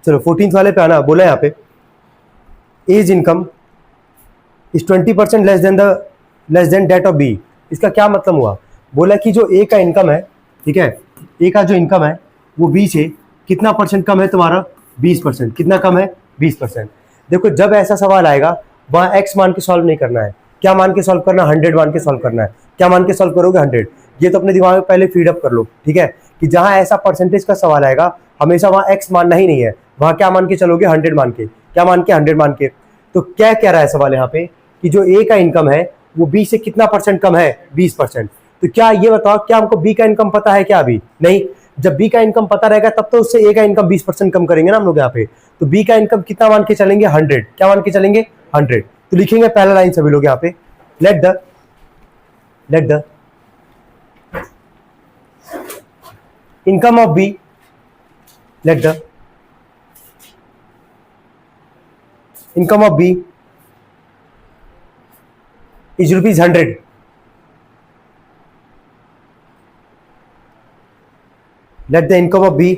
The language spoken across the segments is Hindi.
चलो 14th वाले पे आना। बोला यहाँ पे A's income is 20% less than that of B. इसका क्या मतलब हुआ? बोला कि जो ए का इनकम है, ठीक है, ए का जो इनकम है वो बी से कितना परसेंट कम है तुम्हारा? 20%। कितना कम है? 20%। देखो जब ऐसा सवाल आएगा वहां एक्स मान के सॉल्व नहीं करना है। क्या मान के सॉल्व करना? 100 मान के सॉल्व करना है। क्या मान के सॉल्व करोगे? 100। ये तो अपने दिमाग में पहले फीड अप कर लो, ठीक है, कि जहां ऐसा परसेंटेज का सवाल आएगा हमेशा वहां एक्स मानना ही नहीं है, वहां क्या मान के चलोगे? 100 मान के। क्या मान के? 100 मान के। तो क्या कह रहा है सवाल यहाँ पे कि जो ए का इनकम है वो बी से कितना परसेंट कम है? 20%। तो क्या ये बताओ, क्या हमको बी का इनकम पता है क्या? अभी नहीं। जब बी का इनकम पता रहेगा तब तो उससे ए का इनकम 20% कम करेंगे ना हम लोग यहाँ पे। तो बी का इनकम कितना मान के चलेंगे? 100। क्या मान के चलेंगे? 100। तो लिखेंगे पहला लाइन सभी लोग यहाँ पे, let the income of B, let the income of B is ₹100। Let the income of B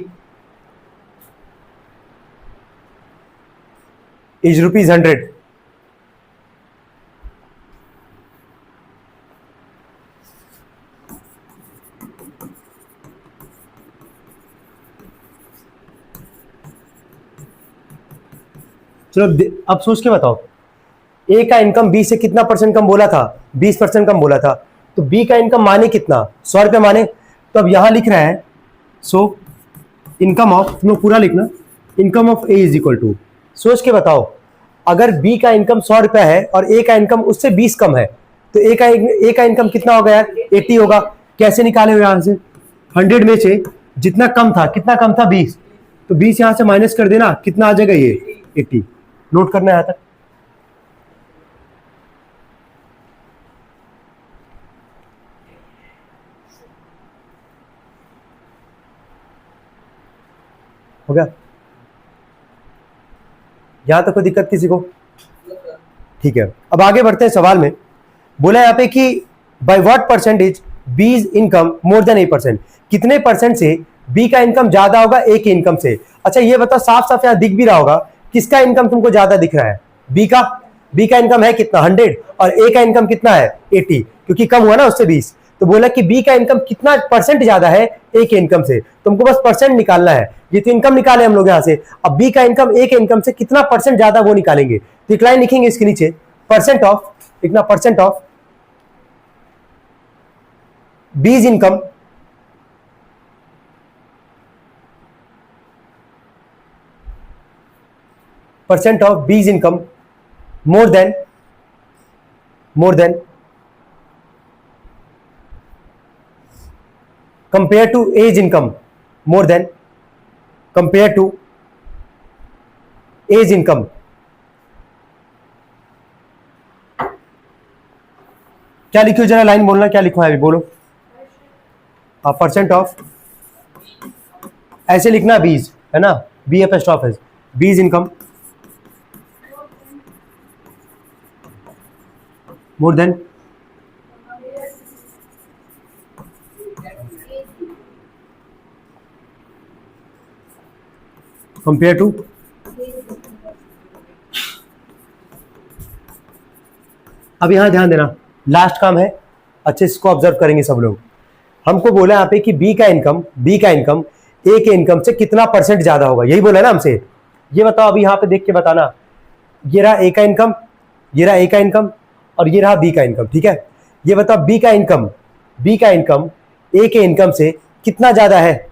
is ₹100। चलो अब सोच के बताओ, ए का इनकम बी से कितना परसेंट कम बोला था? 20% कम बोला था। तो बी का इनकम माने कितना? 100 रुपये माने। तो अब यहां लिख रहा है सो इनकम ऑफ, नो पूरा लिखना, income of A is equal to, सोच के बताओ, अगर बी का इनकम 100 रुपया है और ए का इनकम उससे 20 कम है तो ए का इनकम कितना होगा यार? 80 होगा। कैसे निकाले हो यहां से? 100 में से जितना कम था, कितना कम था? 20। तो 20 यहां से माइनस कर देना, कितना आ जाएगा? ये 80। नोट करना है यहां तक। हो गया? यहां तक कोई दिक्कत किसी को? ठीक है, अब आगे बढ़ते हैं सवाल में। बोला यहाँ पे कि by what percentage B is income more than 8%। कितने परसेंट से बी का इनकम ज्यादा होगा ए के इनकम से? अच्छा ये बताओ, साफ साफ यहां दिख भी रहा होगा किसका इनकम तुमको ज्यादा दिख रहा है? बी का। बी का इनकम है कितना? 100। और ए का इनकम कितना है? 80, क्योंकि कम हुआ ना उससे 20। तो बोला कि बी का इनकम कितना परसेंट ज्यादा है ए के इनकम से। तुमको बस परसेंट निकालना है। ये तो इनकम निकाले हम लोग यहां से। अब बी का इनकम ए के इनकम से कितना परसेंट ज्यादा वो निकालेंगे। तो एक लाइन लिखेंगे इसके नीचे, परसेंट ऑफ, लिखना percent of B's income percent of B's income more than compare to A's income, more than compare to A's income. क्या लिखो जरा, लाइन बोलना, क्या लिखो है अभी बोलो। परसेंट ऑफ, ऐसे लिखना बीज, है ना, बी एफ स्टॉप है, B's income more than compare to, अब यहां ध्यान देना, लास्ट काम है, अच्छे से इसको ऑब्जर्व करेंगे सब लोग। हमको बोला यहाँ पे कि बी का इनकम ए के इनकम से कितना परसेंट ज्यादा होगा, यही बोला ना हमसे। ये बताओ अभी यहाँ पे देख के बताना, ये रहा ए का इनकम, ये रहा ए का इनकम, और ये रहा बी का इनकम, ठीक है। ये बताओ बी का इनकम ए के इनकम से कितना ज्यादा है?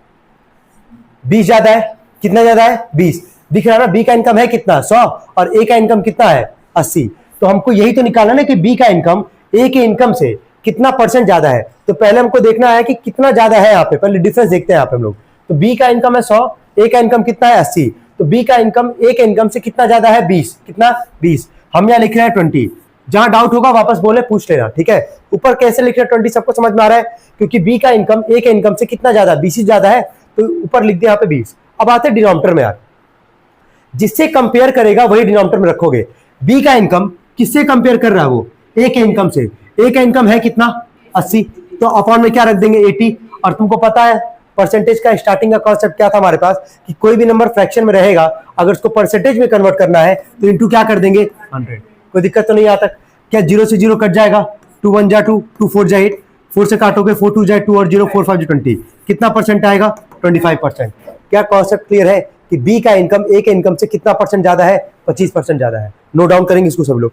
20 ज्यादा है। कितना ज्यादा है? 20। दिख रहा ना, बी का इनकम है कितना? 100, और ए का इनकम कितना है? 80। तो हमको यही तो निकालना ना कि बी का इनकम ए के इनकम से कितना परसेंट ज्यादा है। तो पहले हमको देखना है कि कितना ज्यादा है, यहाँ पे पहले डिफरेंस देखते हैं यहाँ पे हम लोग। तो बी का इनकम है 100, ए का इनकम कितना है? 80। तो बी का इनकम ए के इनकम से कितना ज्यादा है? 20। कितना? 20। हम यहाँ लिख रहे हैं 20। जहां डाउट होगा वापस बोले पूछ लेना, ठीक है। ऊपर कैसे लिख रहे हैं 20 सबको समझ में आ रहा है, क्योंकि बी का इनकम ए के इनकम से कितना ज्यादा? 20 ज्यादा है, तो ऊपर लिख दिया यहाँ पे 20। अब आते डिनोमिनेटर में यार, जिससे कंपेयर करेगा वही डिनोमिनेटर में रखोगे। बी का इनकम किससे कंपेयर कर रहा है वो? ए के इनकम से। ए का इनकम है कितना? 80, तो अपॉन में क्या रख देंगे? 80। और तुमको पता है परसेंटेज का स्टार्टिंग का कॉन्सेप्ट क्या था हमारे पास कि कोई भी नंबर फ्रैक्शन में रहेगा, अगर उसको परसेंटेज में कन्वर्ट करना है तो इंटू क्या कर देंगे 100। कोई दिक्कत तो नहीं आता। क्या 0 से 0 कट जाएगा, 2 1 जा 2, 2 4 जा 8, 4 से काटोगे 4 2 जाए 2 और 0 4 5 20, कितना परसेंट आएगा 25%। क्या कॉन्सेप्ट क्लियर है कि बी का इनकम ए के इनकम से कितना परसेंट ज्यादा है, 25% ज्यादा है। नोट डाउन करेंगे इसको सब लोग।